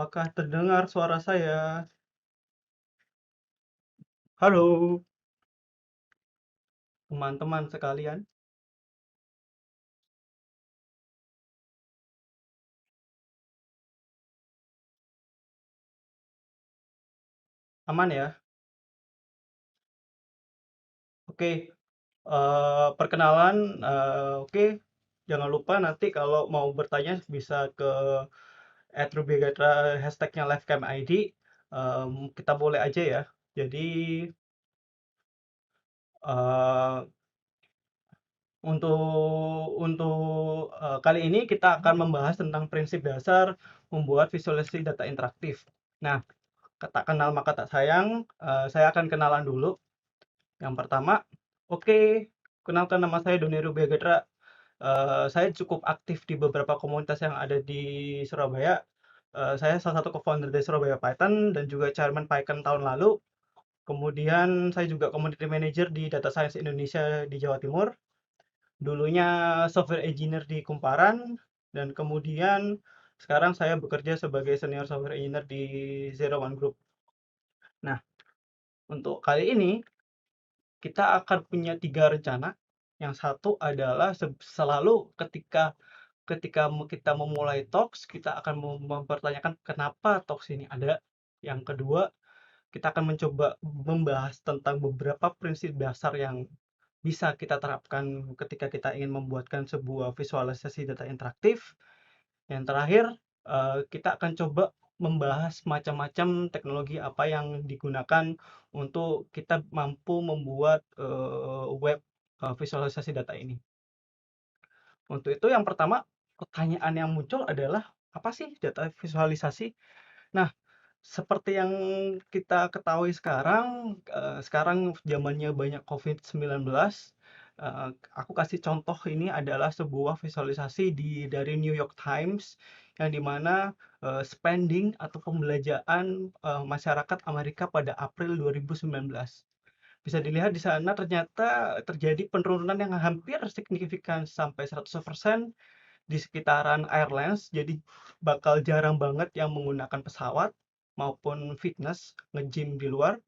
Apakah terdengar suara saya? Halo, teman-teman sekalian. Aman ya? Oke, perkenalan. Oke, jangan lupa nanti kalau mau bertanya bisa ke @rubiagatra hashtagnya livecamid. Kita boleh aja ya. Jadi eh, untuk kali ini kita akan membahas tentang prinsip dasar membuat visualisasi data interaktif. Nah, kata kenal maka tak sayang, saya akan kenalan dulu. Yang pertama, oke, kenalkan nama saya Doni Rubiagatra. Saya cukup aktif di beberapa komunitas yang ada di Surabaya. Saya salah satu co-founder dari Surabaya Python dan juga chairman PyCon tahun lalu. Kemudian saya juga community manager di Data Science Indonesia di Jawa Timur. Dulunya software engineer di Kumparan dan kemudian sekarang saya bekerja sebagai senior software engineer di Zero One Group. Nah, untuk kali ini kita akan punya tiga rencana. Yang satu adalah selalu ketika ketika kita memulai talks, kita akan mempertanyakan kenapa talks ini ada. Yang kedua, kita akan mencoba membahas tentang beberapa prinsip dasar yang bisa kita terapkan ketika kita ingin membuatkan sebuah visualisasi data interaktif. Yang terakhir, kita akan coba membahas macam-macam teknologi apa yang digunakan untuk kita mampu membuat web visualisasi data ini. Untuk itu yang pertama, pertanyaan yang muncul adalah apa sih data visualisasi? Nah, seperti yang kita ketahui sekarang, sekarang zamannya banyak COVID-19. Aku kasih contoh, ini adalah sebuah visualisasi dari New York Times yang dimana spending atau pembelanjaan masyarakat Amerika pada April 2019. Bisa dilihat di sana ternyata terjadi penurunan yang hampir signifikan sampai 100% di sekitaran airlines. Jadi bakal jarang banget yang menggunakan pesawat maupun fitness, nge-gym di luar,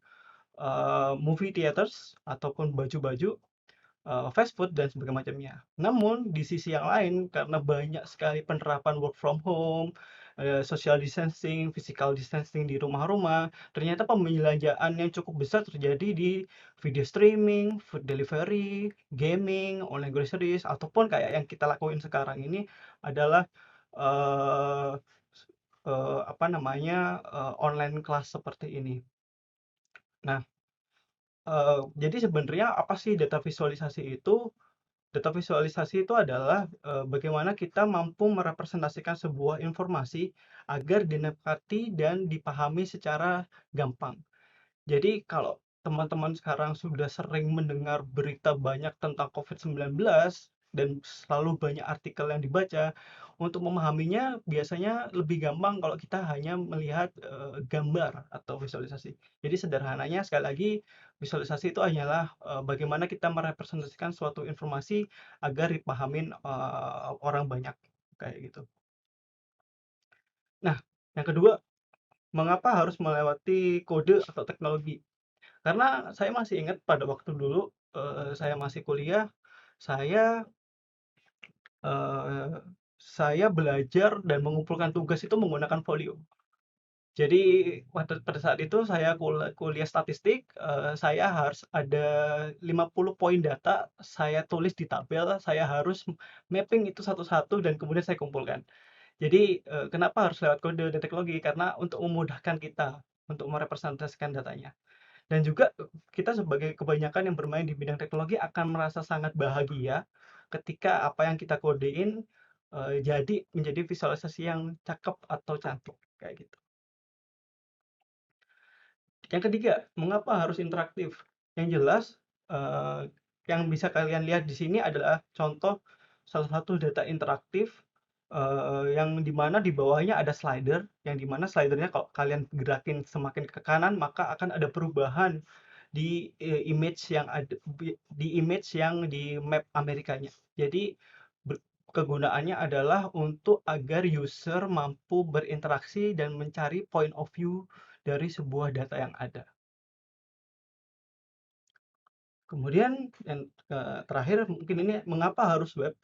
movie theaters ataupun baju-baju, fast food dan sebagainya macamnya. Namun di sisi yang lain karena banyak sekali penerapan work from home, social distancing, physical distancing di rumah-rumah, ternyata pembelanjaan yang cukup besar terjadi di video streaming, food delivery, gaming, online groceries, ataupun kayak yang kita lakuin sekarang ini adalah eh, apa namanya, online kelas seperti ini. Nah, jadi sebenarnya apa sih data visualisasi itu? Data visualisasi itu adalah bagaimana kita mampu merepresentasikan sebuah informasi agar didapati dan dipahami secara gampang. Jadi kalau teman-teman sekarang sudah sering mendengar berita banyak tentang COVID-19 dan selalu banyak artikel yang dibaca, untuk memahaminya biasanya lebih gampang kalau kita hanya melihat gambar atau visualisasi. Jadi sederhananya sekali lagi, visualisasi itu hanyalah bagaimana kita merepresentasikan suatu informasi agar dipahamin orang banyak kayak gitu. Nah, yang kedua, mengapa harus melewati kode atau teknologi? Karena saya masih ingat pada waktu dulu, saya masih kuliah, saya, eee, saya belajar dan mengumpulkan tugas itu menggunakan Folio. Jadi pada saat itu saya kuliah statistik, saya harus ada 50 poin data, saya tulis di tabel, saya harus mapping itu satu-satu dan kemudian saya kumpulkan. Jadi, kenapa harus lewat kode dan teknologi? Karena untuk memudahkan kita untuk merepresentasikan datanya. Dan juga kita sebagai kebanyakan yang bermain di bidang teknologi akan merasa sangat bahagia ketika apa yang kita kodein jadi menjadi visualisasi yang cakep atau cantik kayak gitu. Yang ketiga, mengapa harus interaktif? Yang jelas, yang bisa kalian lihat di sini adalah contoh salah satu data interaktif yang dimana di bawahnya ada slider, yang dimana slidernya kalau kalian gerakin semakin ke kanan maka akan ada perubahan di image yang ada di image yang di map Amerikanya. Jadi kegunaannya adalah untuk agar user mampu berinteraksi dan mencari point of view dari sebuah data yang ada. Kemudian yang terakhir mungkin ini mengapa harus web?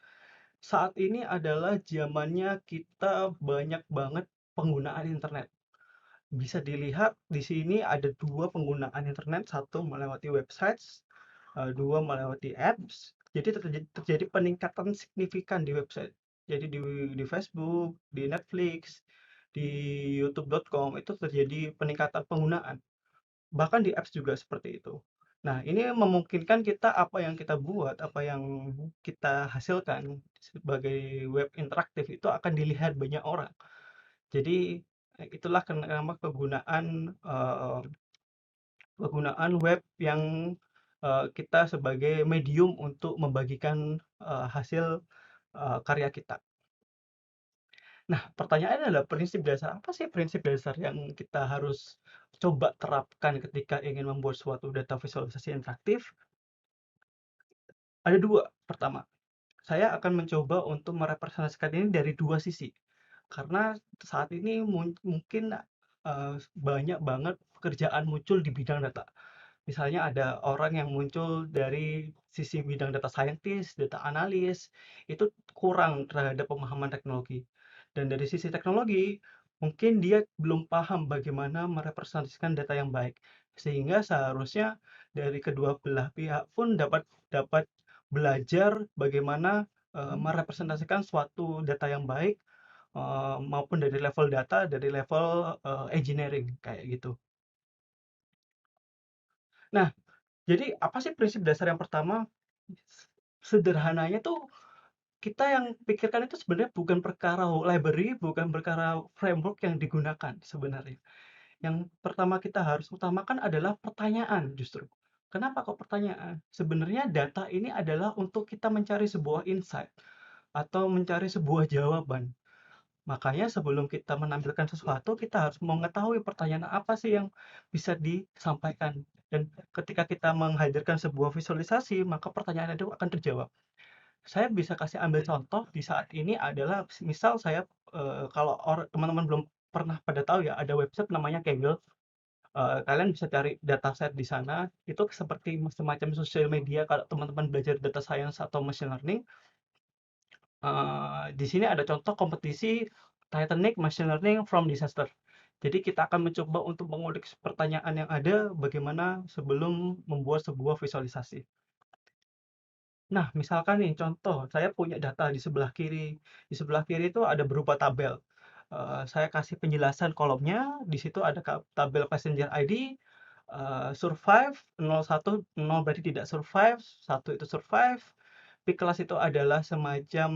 Saat ini adalah zamannya kita banyak banget penggunaan internet. Bisa dilihat di sini ada dua penggunaan internet, satu melewati websites, dua melewati apps. Jadi terjadi peningkatan signifikan di website. Jadi di Facebook, di Netflix, di YouTube.com itu terjadi peningkatan penggunaan. Bahkan di apps juga seperti itu. Nah, ini memungkinkan kita apa yang kita buat, apa yang kita hasilkan sebagai web interaktif itu akan dilihat banyak orang. Jadi itulah kenapa kegunaan web yang kita sebagai medium untuk membagikan hasil karya kita. Nah, pertanyaannya adalah prinsip dasar apa sih prinsip dasar yang kita harus coba terapkan ketika ingin membuat suatu data visualisasi interaktif? Ada dua. Pertama, saya akan mencoba untuk merepresentasikan ini dari dua sisi. Karena saat ini mungkin banyak banget pekerjaan muncul di bidang data. Misalnya ada orang yang muncul dari sisi bidang data scientist, data analis, itu kurang terhadap pemahaman teknologi. Dan dari sisi teknologi, mungkin dia belum paham bagaimana merepresentasikan data yang baik. Sehingga seharusnya dari kedua belah pihak pun dapat dapat belajar bagaimana merepresentasikan suatu data yang baik, maupun dari level data, dari level engineering kayak gitu. Nah, jadi apa sih prinsip dasar yang pertama? Sederhananya tuh kita yang pikirkan itu sebenarnya bukan perkara library, bukan perkara framework yang digunakan sebenarnya. Yang pertama kita harus utamakan adalah pertanyaan justru. Kenapa kok pertanyaan? Sebenarnya data ini adalah untuk kita mencari sebuah insight atau mencari sebuah jawaban. Makanya sebelum kita menampilkan sesuatu, kita harus mengetahui pertanyaan apa sih yang bisa disampaikan. Dan ketika kita menghadirkan sebuah visualisasi, maka pertanyaan itu akan terjawab. Saya bisa kasih ambil contoh di saat ini adalah misal saya kalau teman-teman belum pernah pada tahu ya, ada website namanya Kaggle. Kalian bisa cari dataset di sana. Itu seperti semacam sosial media kalau teman-teman belajar data science atau machine learning. Di sini ada contoh kompetisi Titanic Machine Learning from Disaster. Jadi kita akan mencoba untuk mengulik pertanyaan yang ada bagaimana sebelum membuat sebuah visualisasi. Nah, misalkan nih contoh, saya punya data di sebelah kiri. Di sebelah kiri itu ada berupa tabel. Saya kasih penjelasan kolomnya, di situ ada tabel passenger ID, survive, 01, 0 berarti tidak survive, 1 itu survive. P kelas itu adalah semacam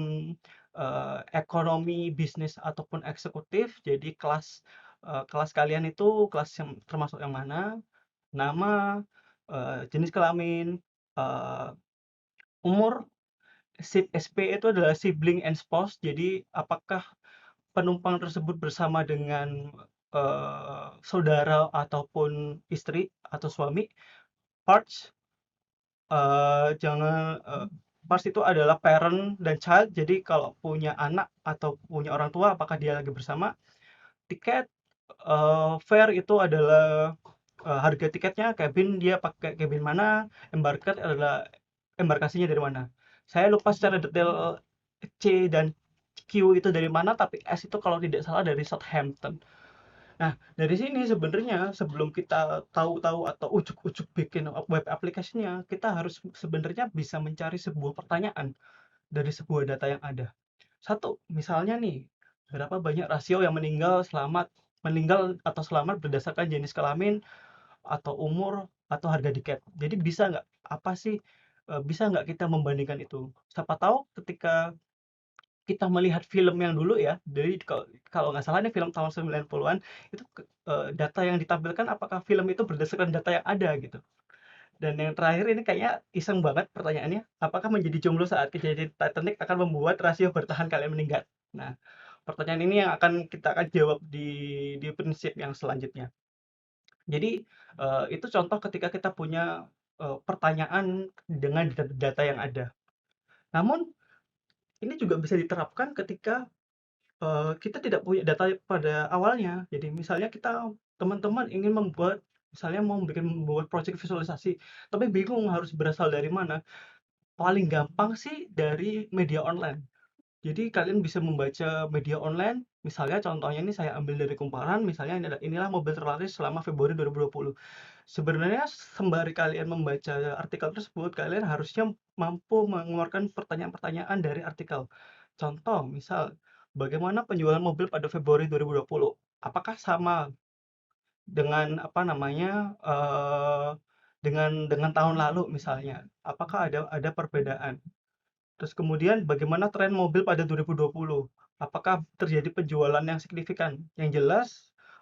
ekonomi, bisnis ataupun eksekutif. Jadi kelas kalian itu kelas yang termasuk yang mana? Nama, jenis kelamin, eh, umur. SP itu adalah sibling and spouse. Jadi apakah penumpang tersebut bersama dengan saudara ataupun istri atau suami? Parts, jangan parts itu adalah parent dan child. Jadi kalau punya anak atau punya orang tua, apakah dia lagi bersama? Tiket, fare itu adalah harga tiketnya, cabin dia pakai cabin mana, embarked adalah embarkasinya dari mana. Saya lupa secara detail C dan Q itu dari mana, tapi S itu kalau tidak salah dari Southampton. Nah, dari sini sebenarnya sebelum kita tahu-tahu atau ujuk-ujuk bikin web aplikasinya, kita harus sebenarnya bisa mencari sebuah pertanyaan dari sebuah data yang ada. Satu, misalnya nih, berapa banyak rasio yang meninggal atau selamat berdasarkan jenis kelamin atau umur atau harga tiket. Jadi bisa nggak apa sih bisa nggak kita membandingkan itu? Siapa tahu ketika kita melihat film yang dulu ya, dari kalau nggak salah ini film tahun 90-an, itu data yang ditampilkan apakah film itu berdasarkan data yang ada gitu. Dan yang terakhir ini kayaknya iseng banget pertanyaannya, apakah menjadi jomblo saat kejadian Titanic akan membuat rasio bertahan kalian meningkat? Nah, pertanyaan ini yang kita akan jawab di prinsip yang selanjutnya. Jadi itu contoh ketika kita punya pertanyaan dengan data yang ada. Namun ini juga bisa diterapkan ketika kita tidak punya data pada awalnya. Jadi misalnya teman-teman ingin misalnya membuat project visualisasi, tapi bingung harus berasal dari mana. Paling gampang sih dari media online. Jadi kalian bisa membaca media online, misalnya contohnya ini saya ambil dari Kumparan, misalnya inilah mobil terlaris selama Februari 2020. Sebenarnya sembari kalian membaca artikel tersebut, kalian harusnya mampu mengeluarkan pertanyaan-pertanyaan dari artikel. Contoh, misal, bagaimana penjualan mobil pada Februari 2020? Apakah sama dengan apa namanya dengan tahun lalu misalnya? Apakah ada perbedaan? Terus kemudian bagaimana tren mobil pada 2020? Apakah terjadi penjualan yang signifikan? Yang jelas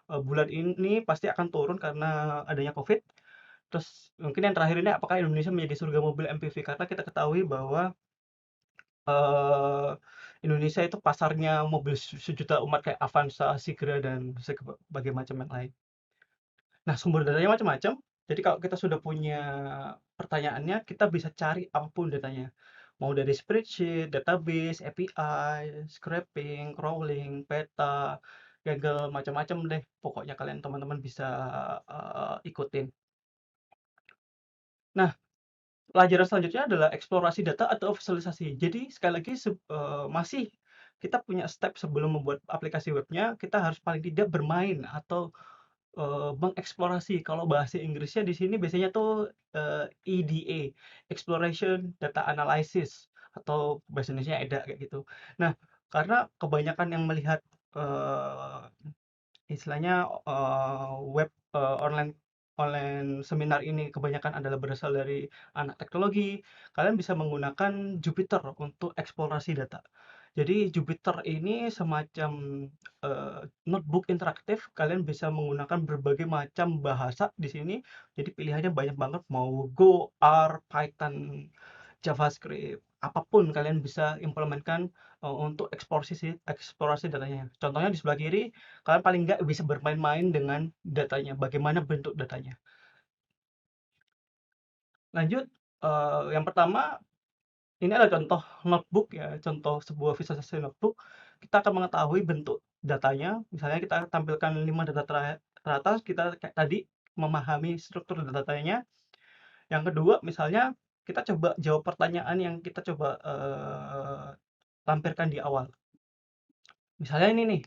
bulan ini pasti akan turun karena adanya COVID. Terus mungkin yang terakhir ini apakah Indonesia menjadi surga mobil MPV? Karena kita ketahui bahwa eh, Indonesia itu pasarnya mobil sejuta umat kayak Avanza, Sigra dan berbagai macam yang lain. Nah, sumber datanya macam-macam. Jadi kalau kita sudah punya pertanyaannya, kita bisa cari apapun datanya. Mau dari spreadsheet, database, API, scraping, crawling, peta, Kaggle, macam-macam deh. Pokoknya kalian teman-teman bisa ikutin. Nah, pelajaran selanjutnya adalah eksplorasi data atau visualisasi. Jadi sekali lagi masih kita punya step sebelum membuat aplikasi webnya, kita harus paling tidak bermain atau mengeksplorasi. Kalau bahasa Inggrisnya di sini biasanya tuh EDA, Exploration Data Analysis, atau bahasa Indonesia EDA kayak gitu. Nah, karena kebanyakan yang melihat eh, istilahnya web online online seminar ini kebanyakan adalah berasal dari anak teknologi, kalian bisa menggunakan Jupyter untuk eksplorasi data. Jadi Jupyter ini semacam notebook interaktif, kalian bisa menggunakan berbagai macam bahasa di sini. Jadi pilihannya banyak banget, mau Go, R, Python, JavaScript, apapun kalian bisa implementkan untuk eksplorasi datanya. Contohnya di sebelah kiri, kalian paling nggak bisa bermain-main dengan datanya, bagaimana bentuk datanya. Lanjut, yang pertama, ini adalah contoh notebook ya, contoh sebuah visualisasi notebook. Kita akan mengetahui bentuk datanya, misalnya kita tampilkan 5 data teratas, kita kayak tadi memahami struktur datanya. Yang kedua, misalnya kita coba jawab pertanyaan yang kita coba lampirkan di awal. Misalnya ini nih,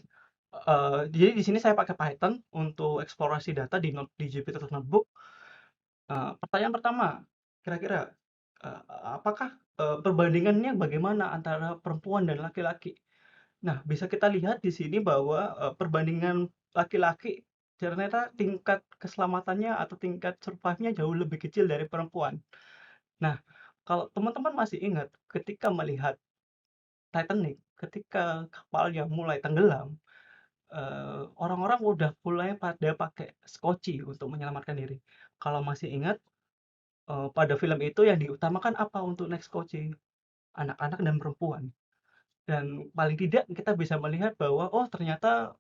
jadi di sini saya pakai Python untuk eksplorasi data di Jupyter Notebook. Pertanyaan pertama, kira-kira apakah perbandingannya bagaimana antara perempuan dan laki-laki? Nah, bisa kita lihat di sini bahwa perbandingan laki-laki ternyata tingkat keselamatannya atau tingkat survive-nya jauh lebih kecil dari perempuan. Nah, kalau teman-teman masih ingat ketika melihat Titanic, ketika kapalnya mulai tenggelam, orang-orang udah mulai pada pakai skoci untuk menyelamatkan diri. Kalau masih ingat, pada film itu yang diutamakan apa untuk naik skoci? Anak-anak dan perempuan. Dan paling tidak kita bisa melihat bahwa, oh ternyata,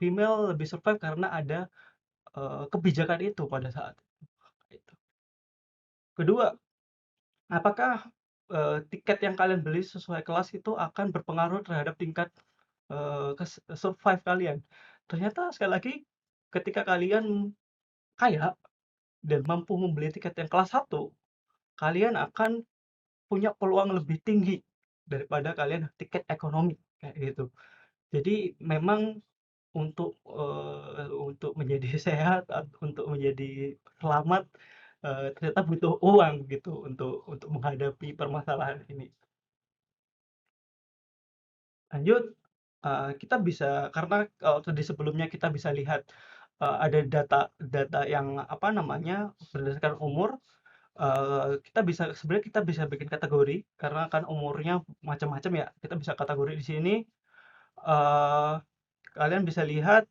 female lebih survive karena ada, kebijakan itu pada saat itu. Kedua, apakah, tiket yang kalian beli sesuai kelas itu akan berpengaruh terhadap tingkat, survive kalian? Ternyata sekali lagi ketika kalian kaya dan mampu membeli tiket yang kelas satu, kalian akan punya peluang lebih tinggi daripada kalian tiket ekonomi, kayak gitu. Jadi memang untuk menjadi sehat, untuk menjadi selamat, ternyata butuh uang gitu untuk menghadapi permasalahan ini. Lanjut, kita bisa karena kalau tadi sebelumnya kita bisa lihat, ada data yang apa namanya, berdasarkan umur, sebenarnya kita bisa bikin kategori karena kan umurnya macam-macam ya. Kita bisa kategori di sini, eee, kalian bisa lihat,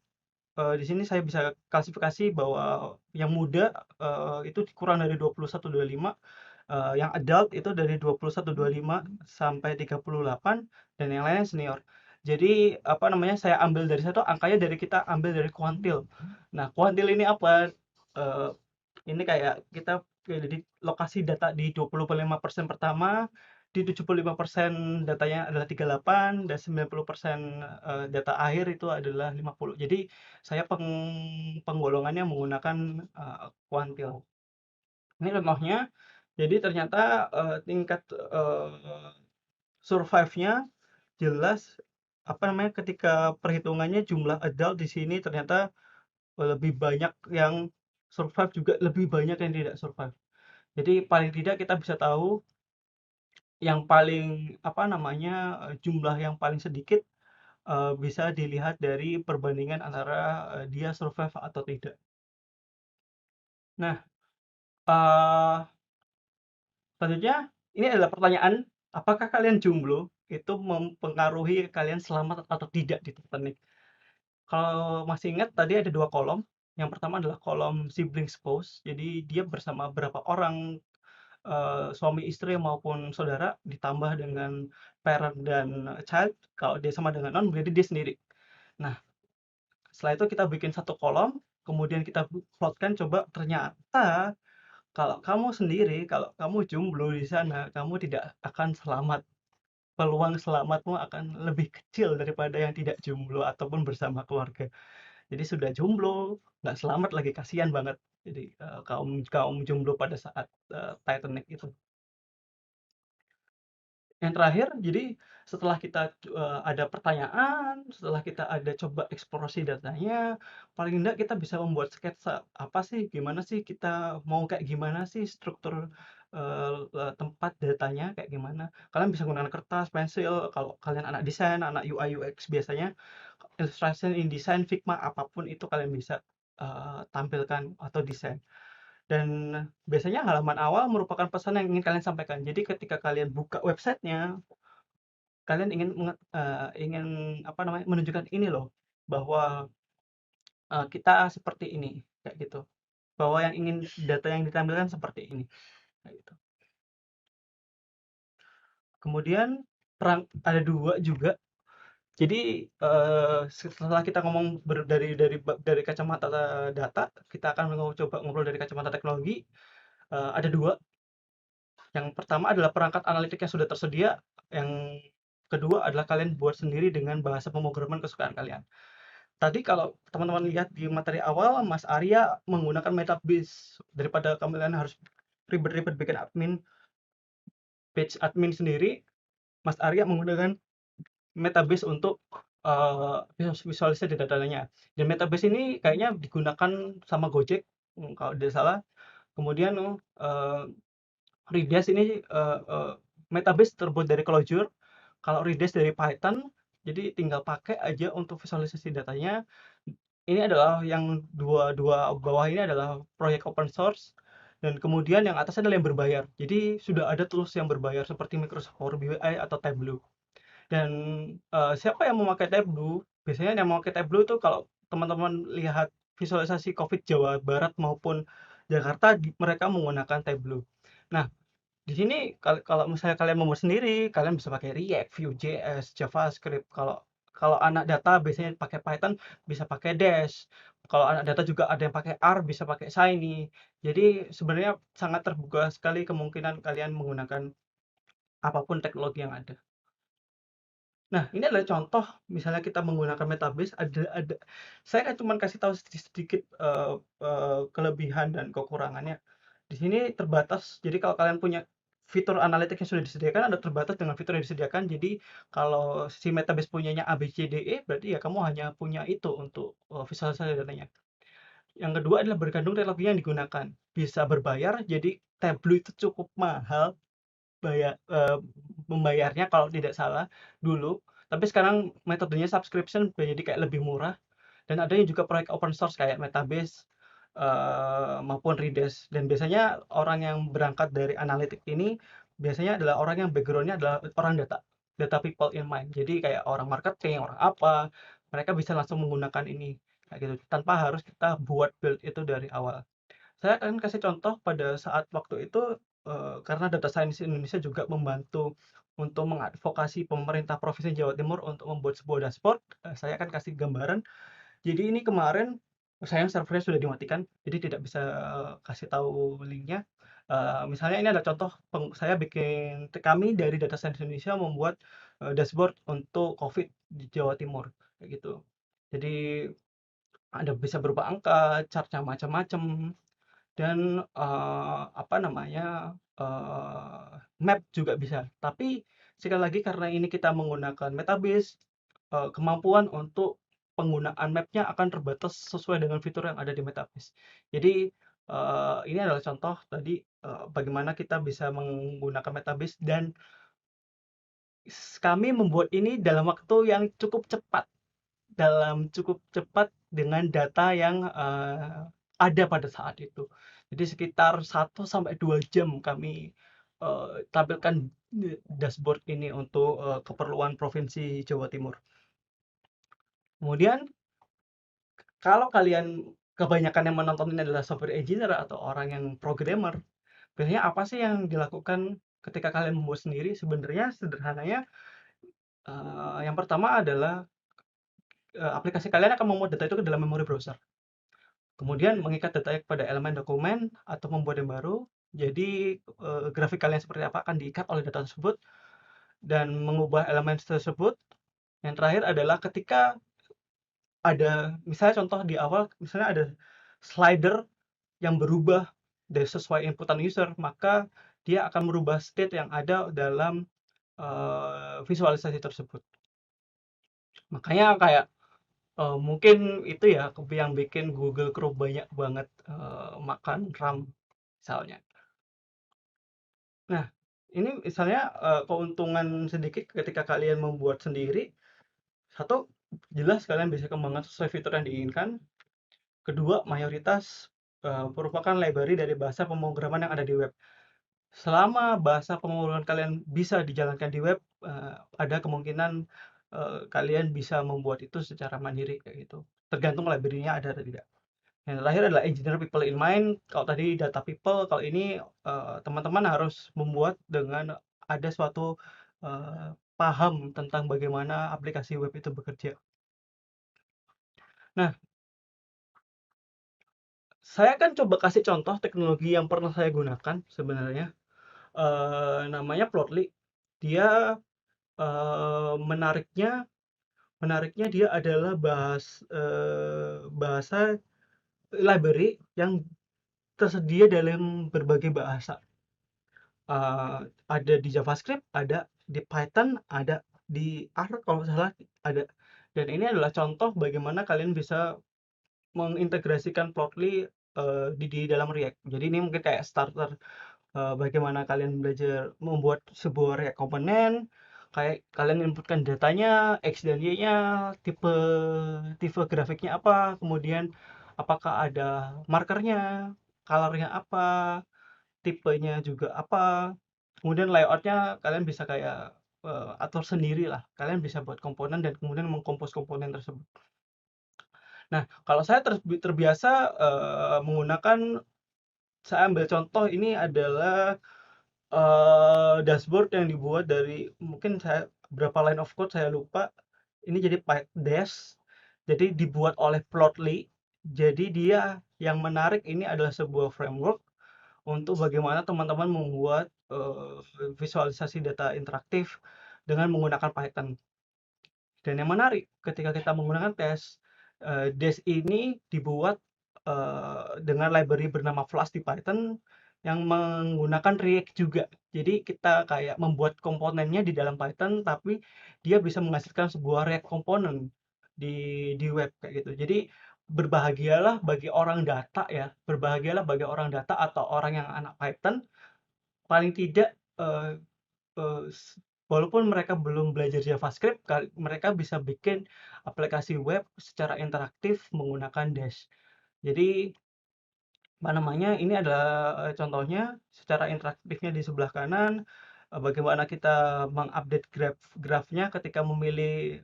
di sini saya bisa klasifikasi bahwa yang muda, itu kurang dari 21, 25, yang adult itu dari 21, 25 sampai 38, dan yang lainnya senior. Jadi, apa namanya, saya ambil dari satu angkanya kita ambil dari kuantil. Nah, kuantil ini apa? Eee, ini kayak kita jadi lokasi data di 25% pertama, di 75% datanya adalah 38 dan 90% data akhir itu adalah 50. Jadi saya penggolongannya menggunakan kuantil. Ini contohnya, jadi ternyata tingkat survive-nya jelas apa namanya ketika perhitungannya jumlah adult di sini ternyata lebih banyak yang survive juga lebih banyak yang tidak survive. Jadi paling tidak kita bisa tahu yang paling apa namanya jumlah yang paling sedikit bisa dilihat dari perbandingan antara dia survive atau tidak. Nah, eh selanjutnya ini adalah pertanyaan, apakah kalian jomblo itu mempengaruhi kalian selamat atau tidak di Titanic? Kalau masih ingat tadi ada dua kolom. Yang pertama adalah kolom sibling spouse, jadi dia bersama berapa orang suami istri maupun saudara ditambah dengan parent dan child. Kalau dia sama dengan non berarti dia sendiri. Nah, setelah itu kita bikin satu kolom, kemudian kita plotkan coba ternyata kalau kamu sendiri, kalau kamu jomblo di sana, kamu tidak akan selamat. Peluang selamatmu akan lebih kecil daripada yang tidak jomblo ataupun bersama keluarga. Jadi sudah jomblo, nggak selamat lagi, kasihan banget. Jadi kaum kaum jomblo pada saat Titanic itu. Yang terakhir, jadi setelah kita ada pertanyaan, setelah kita ada coba eksplorasi datanya, paling enggak kita bisa membuat sketsa apa sih, gimana sih kita mau kayak gimana sih struktur tempat datanya kayak gimana. Kalian bisa menggunakan kertas, pensil, kalau kalian anak desain, anak UI UX biasanya illustration, InDesign, Figma, apapun itu kalian bisa tampilkan atau desain. Dan biasanya halaman awal merupakan pesan yang ingin kalian sampaikan. Jadi ketika kalian buka websitenya, kalian ingin apa namanya menunjukkan ini loh bahwa kita seperti ini kayak gitu. Bahwa yang ingin data yang ditampilkan seperti ini kayak gitu. Kemudian ada dua juga. Jadi setelah kita ngomong dari kacamata data, kita akan coba ngobrol dari kacamata teknologi. Ada dua. Yang pertama adalah perangkat analitik yang sudah tersedia. Yang kedua adalah kalian buat sendiri dengan bahasa pemrograman kesukaan kalian. Tadi kalau teman-teman lihat di materi awal, Mas Arya menggunakan Metabase. Daripada kalian harus ribet-ribet bikin page admin sendiri, Mas Arya menggunakan Metabase untuk visualisasi datanya. Dan Metabase ini kayaknya digunakan sama Gojek, kalau tidak salah. Kemudian Redis ini Metabase terbuat dari Clojure. Kalau Redis dari Python, jadi tinggal pakai aja untuk visualisasi datanya. Ini adalah yang dua bawah ini adalah proyek open source, dan kemudian yang atas adalah yang berbayar. Jadi sudah ada tools yang berbayar seperti Microsoft Power BI atau Tableau. Dan siapa yang memakai Tableau? Biasanya yang memakai Tableau itu kalau teman-teman lihat visualisasi COVID Jawa Barat maupun Jakarta, mereka menggunakan Tableau. Nah, di sini kalau misalnya kalian membuat sendiri, kalian bisa pakai React, Vue.js, JavaScript. Kalau kalau anak data biasanya pakai Python, bisa pakai Dash. Kalau anak data juga ada yang pakai R, bisa pakai Shiny. Jadi sebenarnya sangat terbuka sekali kemungkinan kalian menggunakan apapun teknologi yang ada. Nah, ini adalah contoh misalnya kita menggunakan Metabase, ada saya kan cuma kasih tahu sedikit kelebihan dan kekurangannya. Di sini terbatas, jadi kalau kalian punya fitur analitik yang sudah disediakan, ada terbatas dengan fitur yang disediakan. Jadi kalau si Metabase punyanya A, B, C, D, E, berarti ya kamu hanya punya itu untuk visualisasi datanya. Yang kedua adalah bergantung teknologi yang digunakan. Bisa berbayar, jadi Tableau itu cukup mahal membayarnya kalau tidak salah dulu. Tapi sekarang metodenya subscription jadi kayak lebih murah. Dan ada yang juga proyek open source kayak Metabase maupun Redis. Dan biasanya orang yang berangkat dari analitik ini biasanya adalah orang yang backgroundnya adalah orang data people in mind. Jadi kayak orang marketing, orang apa, mereka bisa langsung menggunakan ini kayak gitu tanpa harus kita buat build itu dari awal. Saya akan kasih contoh pada saat waktu itu, karena Data Science Indonesia juga membantu untuk mengadvokasi pemerintah Provinsi Jawa Timur untuk membuat sebuah dashboard. Saya akan kasih gambaran. Jadi ini kemarin, sayang servernya sudah dimatikan, jadi tidak bisa kasih tahu linknya. Misalnya ini ada contoh kami dari Data Science Indonesia membuat, dashboard untuk Covid di Jawa Timur, kayak gitu. Jadi ada bisa berupa angka, chart-nya macam-macam, dan, apa namanya, map juga bisa. Tapi sekali lagi karena ini kita menggunakan Metabase, kemampuan untuk penggunaan map-nya akan terbatas sesuai dengan fitur yang ada di Metabase. Jadi, ini adalah contoh tadi, bagaimana kita bisa menggunakan Metabase dan kami membuat ini dalam cukup cepat dengan data yang, ada pada saat itu. Jadi sekitar 1 sampai 2 jam kami, tampilkan dashboard ini untuk, keperluan Provinsi Jawa Timur. Kemudian kalau kalian kebanyakan yang menonton ini adalah software engineer atau orang yang programmer, biasanya apa sih yang dilakukan ketika kalian membuat sendiri? Sebenarnya sederhananya, yang pertama adalah, aplikasi kalian akan memuat data itu ke dalam memori browser. Kemudian mengikat datanya kepada elemen dokumen atau membuat yang baru. Jadi, grafik kalian seperti apa akan diikat oleh data tersebut dan mengubah elemen tersebut. Yang terakhir adalah ketika ada misalnya contoh di awal, misalnya ada slider yang berubah dari sesuai inputan user, maka dia akan merubah state yang ada dalam, visualisasi tersebut. Makanya kayak, mungkin itu ya yang bikin Google Chrome banyak banget, makan RAM misalnya. Nah, ini misalnya, keuntungan sedikit ketika kalian membuat sendiri, satu, jelas kalian bisa kembangkan sesuai fitur yang diinginkan. Kedua, mayoritas, merupakan library dari bahasa pemrograman yang ada di web. Selama bahasa pemrograman kalian bisa dijalankan di web, ada kemungkinan, kalian bisa membuat itu secara mandiri kayak gitu. Tergantung library-nya ada atau tidak. Yang terakhir adalah engineer people in mind. Kalau tadi data people, kalau ini teman-teman harus membuat dengan ada suatu paham tentang bagaimana aplikasi web itu bekerja. Nah, saya kan coba kasih contoh teknologi yang pernah saya gunakan sebenarnya. Namanya Plotly. Dia menariknya menariknya dia adalah bahasa library yang tersedia dalam berbagai bahasa. Ada di JavaScript, ada di Python, ada di R kalau nggak salah ada. Dan ini adalah contoh bagaimana kalian bisa mengintegrasikan Plotly di dalam React. Jadi ini mungkin kayak starter, bagaimana kalian belajar membuat sebuah React komponen, kayak kalian inputkan datanya, X dan Y-nya, tipe tipe grafiknya apa, kemudian apakah ada markernya, color-nya apa, tipenya juga apa, kemudian layout-nya kalian bisa kayak, atur sendiri lah. Kalian bisa buat komponen dan kemudian mengkompos komponen tersebut. Nah, kalau saya terbiasa, menggunakan saya ambil contoh ini adalah, dashboard yang dibuat dari mungkin berapa line of code saya lupa. Ini jadi Dash, jadi dibuat oleh Plotly. Jadi dia yang menarik ini adalah sebuah framework untuk bagaimana teman-teman membuat, visualisasi data interaktif dengan menggunakan Python. Dan yang menarik ketika kita menggunakan Dash ini dibuat, dengan library bernama Flash di Python yang menggunakan React juga. Jadi kita kayak membuat komponennya di dalam Python, tapi dia bisa menghasilkan sebuah React komponen di web kayak gitu. Jadi berbahagialah bagi orang data atau orang yang anak Python, paling tidak, eee eee, walaupun mereka belum belajar JavaScript, mereka bisa bikin aplikasi web secara interaktif menggunakan Dash. Jadi, apa namanya, ini adalah, contohnya secara interaktifnya di sebelah kanan, bagaimana kita mengupdate grafnya ketika memilih,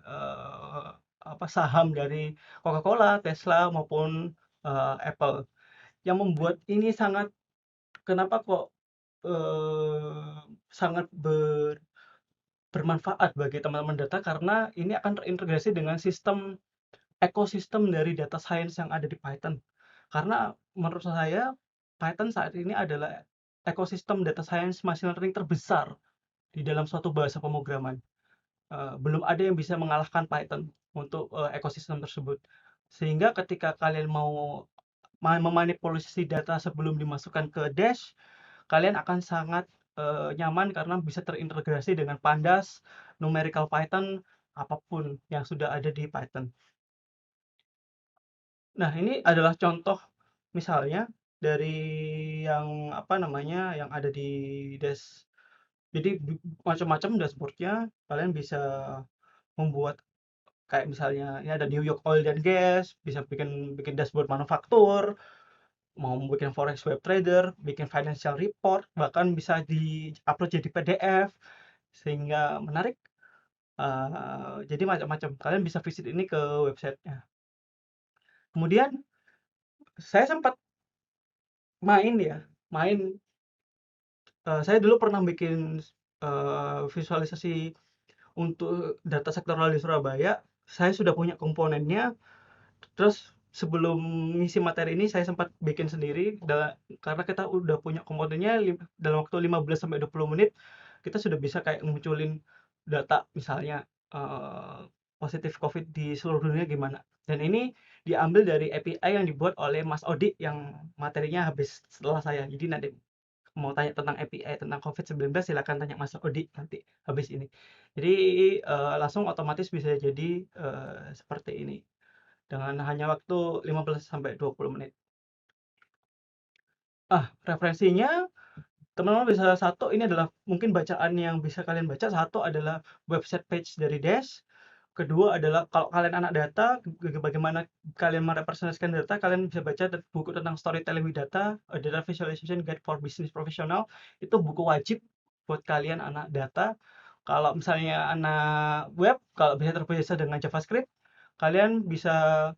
saham dari Coca-Cola, Tesla, maupun, Apple. Yang membuat ini kenapa kok, sangat bermanfaat bagi teman-teman data, karena ini akan terintegrasi dengan ekosistem dari data science yang ada di Python. Karena menurut saya Python saat ini adalah ekosistem data science machine learning terbesar di dalam suatu bahasa pemrograman. Belum ada yang bisa mengalahkan Python untuk ekosistem tersebut. Sehingga ketika kalian mau memanipulasi data sebelum dimasukkan ke Dash, kalian akan sangat nyaman karena bisa terintegrasi dengan Pandas, numerical Python, apapun yang sudah ada di Python. Nah, ini adalah contoh misalnya dari yang apa namanya, yang ada di Dash. Jadi macam-macam dashboardnya, kalian bisa membuat kayak misalnya ini ada New York Oil dan Gas, bisa bikin bikin dashboard manufaktur, mau bikin forex web trader, bikin financial report, bahkan bisa di-upload jadi PDF sehingga menarik. Jadi macam-macam. Kalian bisa visit ini ke websitenya. Kemudian saya sempat main ya, saya dulu pernah bikin visualisasi untuk data sektoral di Surabaya. Saya sudah punya komponennya. Terus sebelum ngisi materi ini saya sempat bikin sendiri karena kita udah punya komponennya dalam waktu 15 sampai 20 menit kita sudah bisa kayak munculin data misalnya positif COVID di seluruh dunia gimana. Dan ini diambil dari API yang dibuat oleh Mas Odi yang materinya habis setelah saya. Jadi nanti mau tanya tentang API tentang COVID-19 silakan tanya Mas Odi nanti habis ini. Jadi langsung otomatis bisa jadi seperti ini dengan hanya waktu 15 sampai 20 menit. Referensinya teman-teman bisa satu ini adalah mungkin bacaan yang bisa kalian baca. Satu adalah website page dari Dash. Kedua adalah kalau kalian anak data, bagaimana kalian merepresentasikan data, kalian bisa baca buku tentang storytelling with data, A Data Visualization Guide for Business Professional. Itu buku wajib buat kalian anak data. Kalau misalnya anak web, kalau bisa terbiasa dengan JavaScript, kalian bisa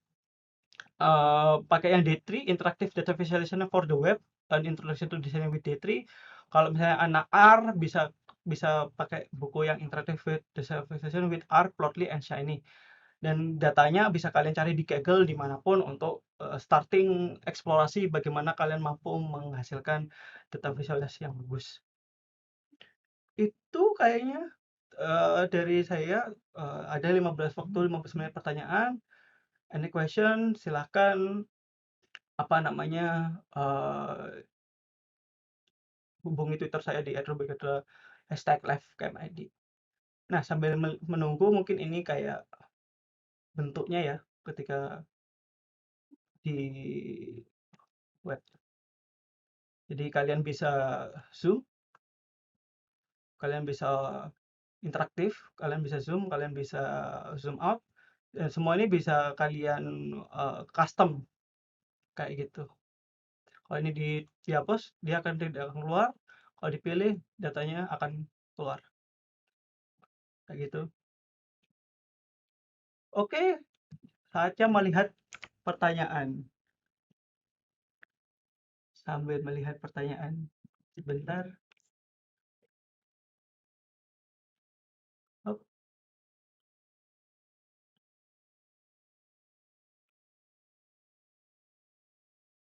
pakai yang D3 Interactive Data Visualization for the Web dan Introduction to Designing with D3. Kalau misalnya anak R bisa bisa pakai buku yang Interactive Data Visualization with R, Plotly, and Shiny. Dan datanya bisa kalian cari di Kaggle dimanapun untuk starting eksplorasi bagaimana kalian mampu menghasilkan data visualisasi yang bagus. Itu kayaknya dari saya ada 15 menit pertanyaan. Any question? Silahkan apa namanya hubungi Twitter saya di @robegedra #livecamid. Nah, sambil menunggu mungkin ini kayak bentuknya ya ketika di web. Jadi kalian bisa zoom, kalian bisa interaktif, kalian bisa zoom, kalian bisa zoom out. Dan semua ini bisa kalian custom kayak gitu. Kalau ini dihapus, dia akan tidak akan keluar. Kalau dipilih, datanya akan keluar. Kayak gitu. Oke, saatnya melihat pertanyaan. Sambil melihat pertanyaan. Sebentar. Oh,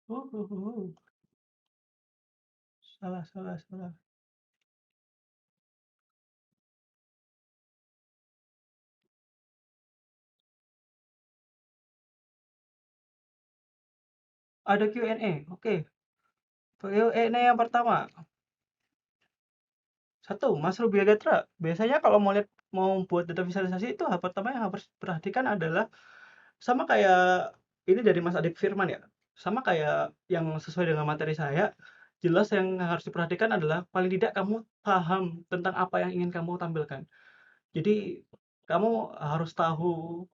oh, oh, oh. Salah, salah, salah. Ada Q&A. Oke. Q&A yang pertama. Satu, Mas Ruby Agatra. Biasanya kalau mau buat data visualisasi itu hal pertama yang harus perhatikan adalah sama kayak ini dari Mas Adik Firman ya. Sama kayak yang sesuai dengan materi saya. Jelas yang harus diperhatikan adalah paling tidak kamu paham tentang apa yang ingin kamu tampilkan. Jadi kamu harus tahu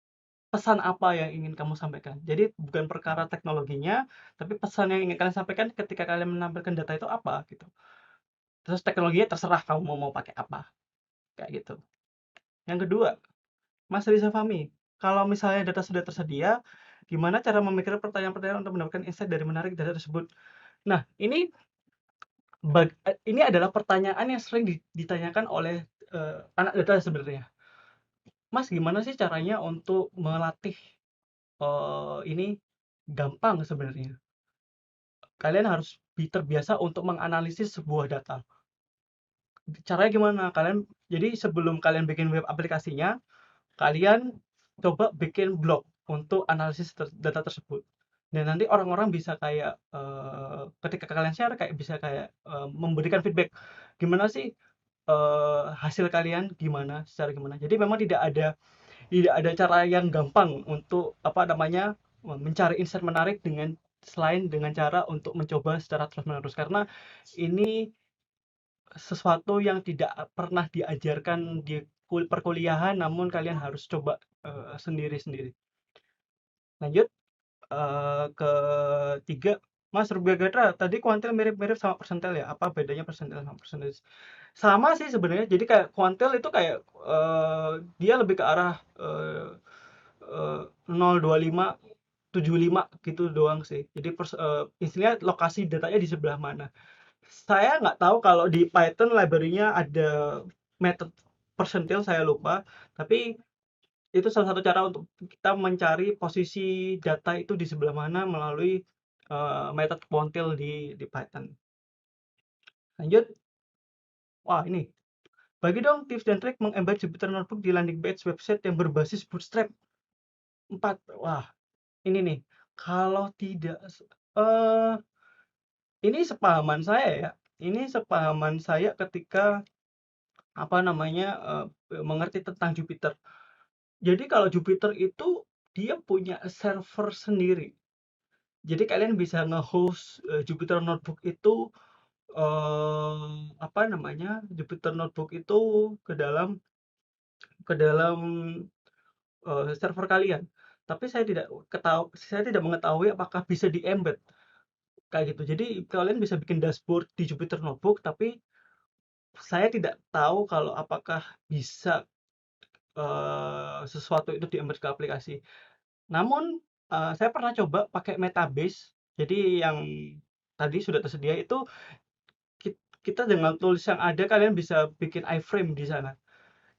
pesan apa yang ingin kamu sampaikan. Jadi bukan perkara teknologinya, tapi pesan yang ingin kalian sampaikan ketika kalian menampilkan data itu apa gitu. Terus teknologinya terserah kamu mau pakai apa, kayak gitu. Yang kedua, Mas Riza Fahmi, kalau misalnya data sudah tersedia, gimana cara memikirkan pertanyaan-pertanyaan untuk mendapatkan insight dari menarik data tersebut? Nah, ini adalah pertanyaan yang sering ditanyakan oleh anak data sebenarnya. Mas, gimana sih caranya untuk melatih ini gampang sebenarnya. kalian harus terbiasa untuk menganalisis sebuah data. Caranya gimana? Jadi sebelum kalian bikin web aplikasinya, kalian coba bikin blog untuk analisis data tersebut. Dan nanti orang-orang bisa kayak ketika kalian share kayak bisa kayak memberikan feedback. Gimana sih hasil kalian gimana secara gimana. Jadi memang tidak ada cara yang gampang untuk apa namanya mencari insight menarik selain dengan cara untuk mencoba secara terus-menerus, karena ini sesuatu yang tidak pernah diajarkan di perkuliahan, namun kalian harus coba sendiri-sendiri. Lanjut ke tiga. Mas Rubiagatra, tadi kuantil mirip-mirip sama persentil ya? Apa bedanya persentil sama persentil? Sama sih sebenarnya. Jadi kayak kuantil itu kayak dia lebih ke arah 025 75 gitu doang sih. Jadi istilahnya lokasi datanya di sebelah mana. Saya nggak tahu kalau di Python library-nya ada metode persentil, saya lupa. Tapi itu salah satu cara untuk kita mencari posisi data itu di sebelah mana melalui metode kuantil di Python. Lanjut. Wah, ini. Bagi dong tips dan trik mengembed Jupyter Notebook di landing page website yang berbasis Bootstrap 4. Wah, ini nih. Kalau tidak eh ini sepahaman saya ya. Ini sepahaman saya ketika apa namanya mengerti tentang Jupyter. Jadi kalau Jupyter itu dia punya server sendiri. Jadi kalian bisa nge-host Jupyter Notebook itu apa namanya Jupyter Notebook itu ke dalam server kalian. Tapi saya tidak mengetahui apakah bisa di-embed kayak gitu. Jadi kalian bisa bikin dashboard di Jupyter Notebook, tapi saya tidak tahu kalau apakah bisa sesuatu itu di-embed ke aplikasi. Namun saya pernah coba pakai Metabase. Jadi yang tadi sudah tersedia itu kita dengan tools yang ada kalian bisa bikin iframe di sana.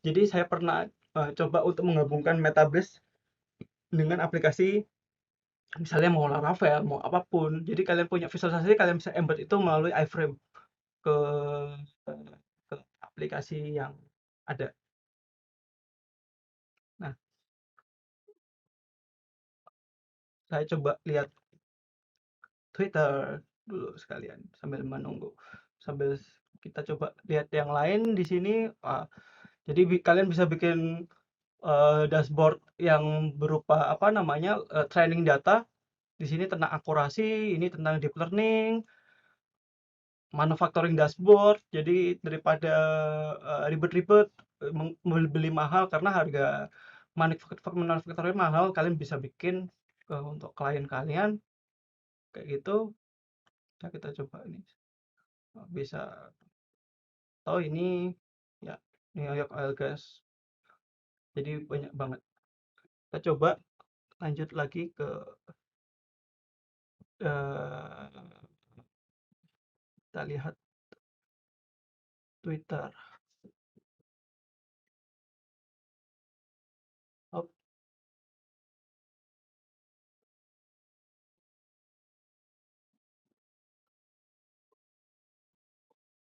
Jadi saya pernah coba untuk menggabungkan Metabase dengan aplikasi misalnya mau Laravel, mau apapun. Jadi kalian punya visualisasi, kalian bisa embed itu melalui iframe ke ke aplikasi yang ada. Nah, saya coba lihat Twitter dulu sekalian sambil menunggu. Sambil kita coba lihat yang lain di sini. Jadi kalian bisa bikin dashboard yang berupa apa namanya training data. Di sini tentang akurasi, ini tentang deep learning, manufacturing dashboard. Jadi daripada ribet-ribet beli mahal karena harga manufacturing mahal, kalian bisa bikin untuk klien kalian kayak gitu. Nah, kita coba ini bisa. Oh, ini ya New York Oil Gas. Jadi banyak banget. Kita coba lanjut lagi ke kita lihat Twitter.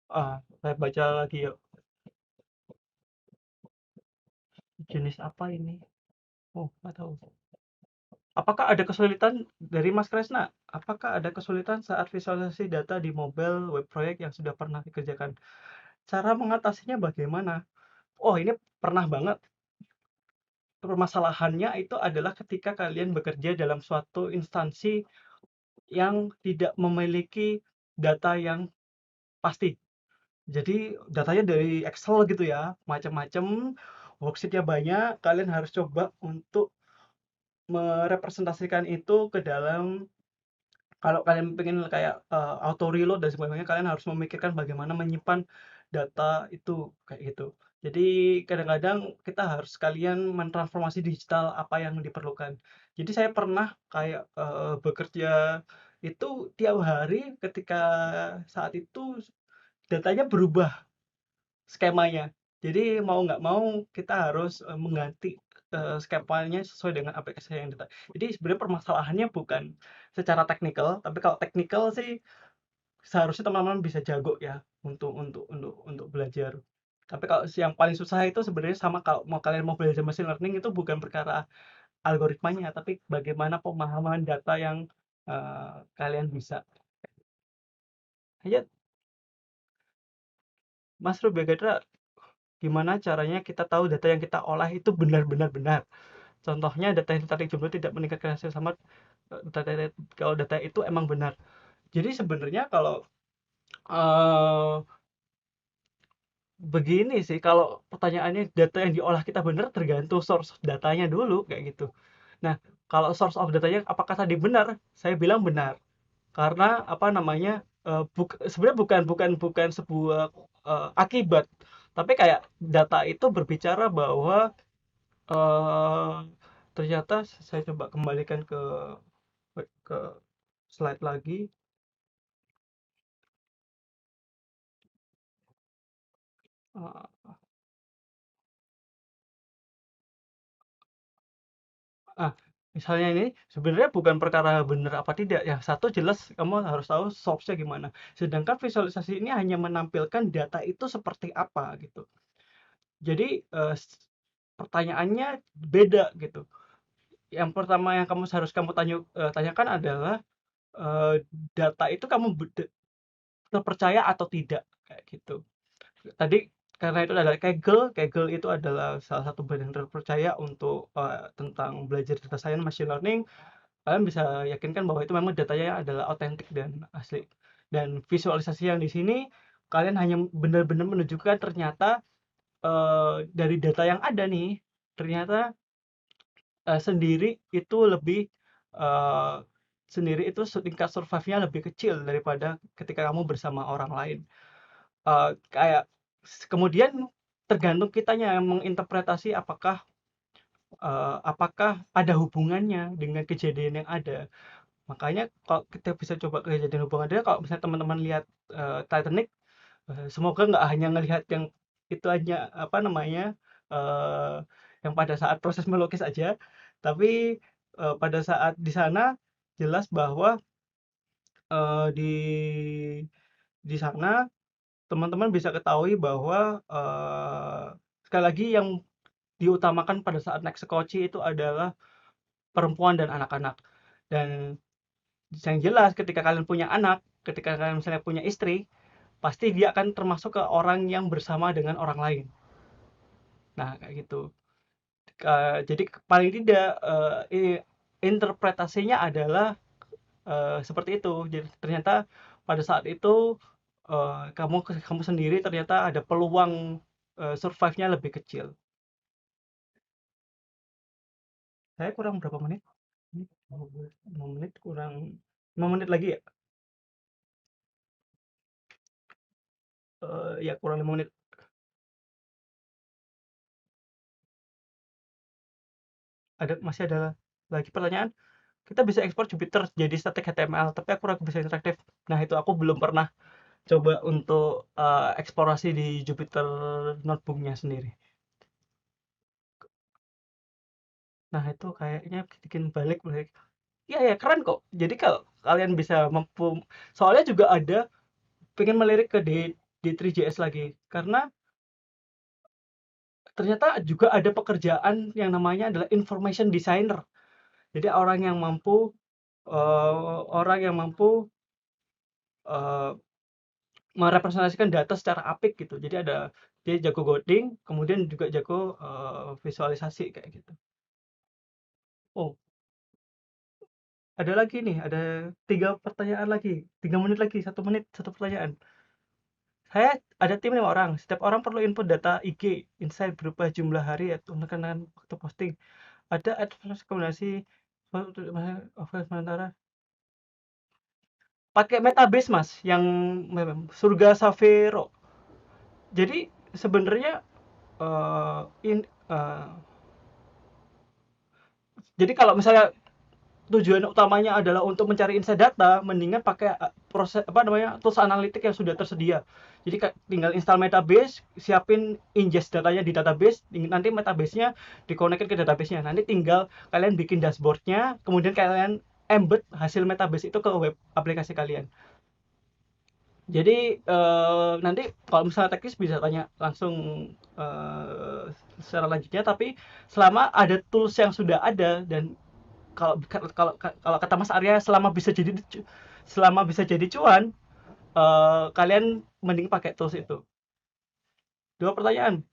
Oh, saya baca lagi yuk. Jenis apa ini? Oh, nggak tahu. Apakah ada kesulitan dari Mas Kresna? Apakah ada kesulitan saat visualisasi data di mobile web proyek yang sudah pernah dikerjakan? Cara mengatasinya bagaimana? Oh, ini pernah banget. Permasalahannya itu adalah ketika kalian bekerja dalam suatu instansi yang tidak memiliki data yang pasti. Jadi datanya dari Excel gitu ya, macam-macam, worksheet-nya banyak, kalian harus coba untuk merepresentasikan itu ke dalam. Kalau kalian pengen kayak auto reload dan sebagainya, kalian harus memikirkan bagaimana menyimpan data itu kayak gitu. Jadi kadang-kadang kita harus sekalian mentransformasi digital apa yang diperlukan. Jadi saya pernah kayak bekerja itu tiap hari ketika saat itu datanya berubah skemanya. Jadi mau nggak mau kita harus mengganti. skemanya sesuai dengan aplikasi yang data. Jadi sebenarnya permasalahannya bukan secara teknikal, tapi kalau teknikal sih seharusnya teman-teman bisa jago ya untuk belajar. Tapi kalau yang paling susah itu sebenarnya sama kalau kalian mau belajar machine learning itu bukan perkara algoritmanya, tapi bagaimana pemahaman data yang kalian bisa. Ya, Mas Rubiagadra, gimana caranya kita tahu data yang kita olah itu benar-benar benar? Contohnya data yang ditarik jumlah tidak meningkatkan hasil sama kalau data itu emang benar. Jadi sebenarnya kalau eh, begini sih, kalau pertanyaannya data yang diolah kita benar tergantung source datanya dulu kayak gitu. Nah, kalau source of datanya apakah tadi benar? Saya bilang benar. Karena apa namanya? Sebenarnya bukan sebuah akibat, tapi kayak data itu berbicara bahwa eh ternyata saya coba kembalikan ke slide lagi. Eh, ah, Misalnya ini sebenarnya bukan perkara benar apa tidak ya. Satu jelas kamu harus tahu source-nya gimana. Sedangkan visualisasi ini hanya menampilkan data itu seperti apa gitu. Jadi pertanyaannya beda gitu. Yang pertama yang kamu tanyakan adalah eh, data itu kamu terpercaya atau tidak kayak gitu. Tadi karena itu adalah Kaggle itu adalah salah satu brand yang terpercaya untuk tentang belajar data science machine learning. Kalian bisa yakinkan bahwa itu memang datanya adalah otentik dan asli. Dan visualisasi yang di sini kalian hanya benar-benar menunjukkan ternyata dari data yang ada nih, ternyata sendiri itu lebih eh, sendiri itu tingkat survive-nya lebih kecil daripada ketika kamu bersama orang lain. Kayak kemudian tergantung kitanya yang menginterpretasi apakah ada hubungannya dengan kejadian yang ada. Makanya kalau kita bisa coba kejadian hubungannya, kalau misalnya teman-teman lihat Titanic, semoga nggak hanya ngelihat yang itu aja apa namanya eh, yang pada saat proses melukis aja, tapi pada saat di sana jelas bahwa di sana teman-teman bisa ketahui bahwa sekali lagi yang diutamakan pada saat naik sekoci itu adalah perempuan dan anak-anak. Dan yang jelas ketika kalian punya anak, ketika kalian misalnya punya istri, pasti dia akan termasuk ke orang yang bersama dengan orang lain. Nah, kayak gitu. Jadi paling tidak interpretasinya adalah seperti itu. Jadi ternyata pada saat itu kamu kamu sendiri ternyata ada peluang survive-nya lebih kecil. Saya kurang berapa menit? Ini 5 menit kurang 5 menit lagi ya? Ya kurang 5 menit. Masih ada lagi pertanyaan? Kita bisa ekspor Jupyter jadi static HTML, tapi aku kurang bisa interaktif. Nah, itu aku belum pernah coba untuk eksplorasi di Jupyter notebooknya sendiri. Nah, itu kayaknya bikin balik. Iya ya, keren kok. Jadi kalau kalian bisa mampu, soalnya juga ada pengen melirik ke D3JS lagi, karena ternyata juga ada pekerjaan yang namanya adalah information designer. Jadi orang yang mampu eh, merepresentasikan data secara apik gitu. Jadi dia jago coding, kemudian juga jago visualisasi kayak gitu. Oh, ada lagi nih, ada 3 pertanyaan lagi, 3 menit lagi, 1 menit satu pertanyaan. Saya ada tim 5 orang, setiap orang perlu input data IG, insight berupa jumlah hari atau menekan waktu posting. Ada advance rekomendasi sementara pakai Metabase mas, yang Surga Savero. Jadi sebenarnya eh, in, eh, jadi kalau misalnya tujuan utamanya adalah untuk mencari insight data, mendingan pakai proses apa namanya tools analitik yang sudah tersedia. Jadi tinggal install Metabase, siapin ingest datanya di database, nanti Metabase-nya dikonekin ke database-nya. Nanti tinggal kalian bikin dashboard-nya, kemudian kalian embed hasil Metabase itu ke web aplikasi kalian. Jadi nanti kalau misalnya teknis bisa tanya langsung secara lanjutnya, tapi selama ada tools yang sudah ada dan kalau kalau kata Mas Arya selama bisa jadi cuan, kalian mending pakai tools itu. Dua pertanyaan,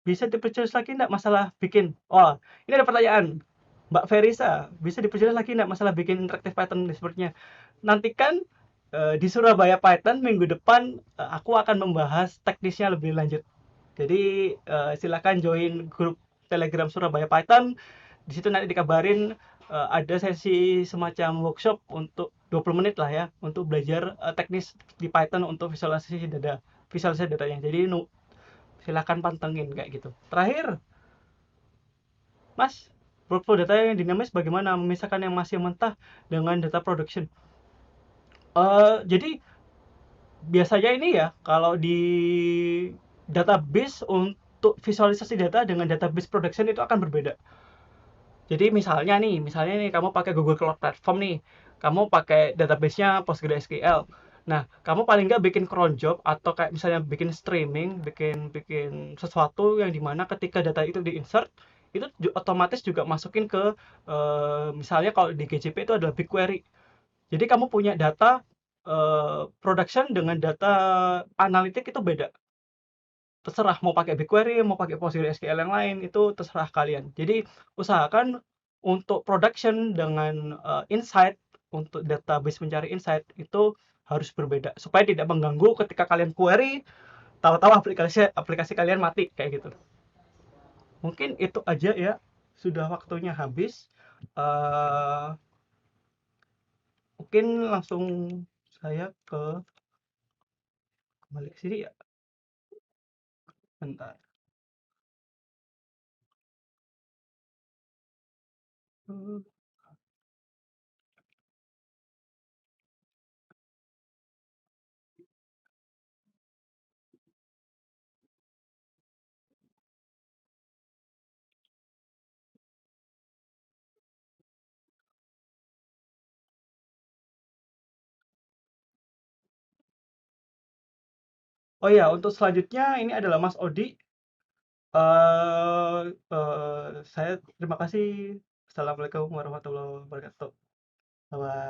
bisa diperjelas lagi enggak masalah bikin? Oh, ini ada pertanyaan. Mbak Ferisa, bisa diperjelas lagi enggak masalah bikin interactive pattern dashboard-nya? Nantikan di Surabaya Python minggu depan aku akan membahas teknisnya lebih lanjut. Jadi silakan join grup Telegram Surabaya Python. Di situ nanti dikabarin ada sesi semacam workshop untuk 20 menit lah ya untuk belajar teknis di Python untuk visualisasi datanya. Jadi silakan pantengin kayak gitu. Terakhir, Mas, workflow data yang dinamis bagaimana memisahkan yang masih mentah dengan data production? Jadi biasanya ini ya kalau di database untuk visualisasi data dengan database production itu akan berbeda. Jadi misalnya nih kamu pakai Google Cloud Platform nih, kamu pakai database-nya PostgreSQL. Nah, kamu paling nggak bikin cron job atau kayak misalnya bikin streaming, bikin bikin sesuatu yang dimana ketika data itu di-insert, itu otomatis juga masukin ke misalnya kalau di GCP itu adalah BigQuery. Jadi kamu punya data production dengan data analitik itu beda. Terserah mau pakai BigQuery, mau pakai PostgreSQL yang lain, itu terserah kalian. Jadi usahakan untuk production dengan insight, untuk database mencari insight itu harus berbeda supaya tidak mengganggu ketika kalian query, tahu-tahu aplikasi aplikasi kalian mati kayak gitu. Mungkin itu aja ya. Sudah waktunya habis. Uh, Mungkin langsung saya kembali ke sini ya. Bentar. Oh ya, untuk selanjutnya ini adalah Mas Odi. Saya terima kasih. Assalamualaikum warahmatullahi wabarakatuh. Bye.